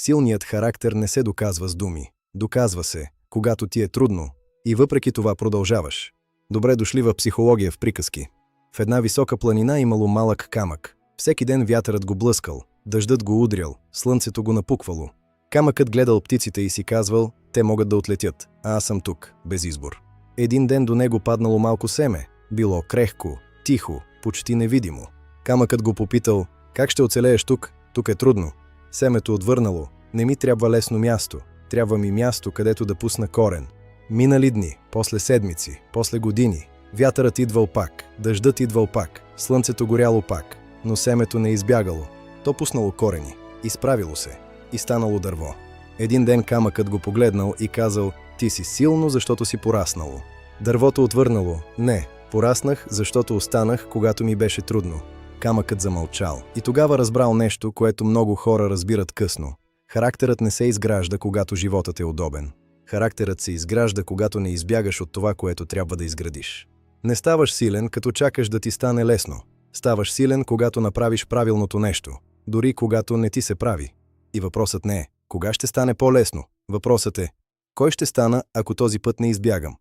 Силният характер не се доказва с думи. Доказва се, когато ти е трудно. И въпреки това продължаваш. Добре дошли в психология в приказки. В една висока планина имало малък камък. Всеки ден вятърът го блъскал, дъждът го удрял, слънцето го напуквало. Камъкът гледал птиците и си казвал, те могат да отлетят, а аз съм тук, без избор. Един ден до него паднало малко семе. Било крехко, тихо, почти невидимо. Камъкът го попитал, как ще оцелееш тук? Тук е трудно. Семето отвърнало, не ми трябва лесно място. Трябва ми място, където да пусна корен. Минали дни, после седмици, после години. Вятърът идвал пак, дъждът идвал пак, слънцето горяло пак, но семето не избягало. То пуснало корени, изправило се и станало дърво. Един ден камъкът го погледнал и казал, ти си силно, защото си пораснало. Дървото отвърнало, не, пораснах, защото останах, когато ми беше трудно. Камъкът замълчал и тогава разбрал нещо, което много хора разбират късно. Характерът не се изгражда, когато животът е удобен. Характерът се изгражда, когато не избягаш от това, което трябва да изградиш. Не ставаш силен, като чакаш да ти стане лесно. Ставаш силен, когато направиш правилното нещо, дори когато не ти се прави. И въпросът не е, кога ще стане по-лесно? Въпросът е, кой ще стана, ако този път не избягам?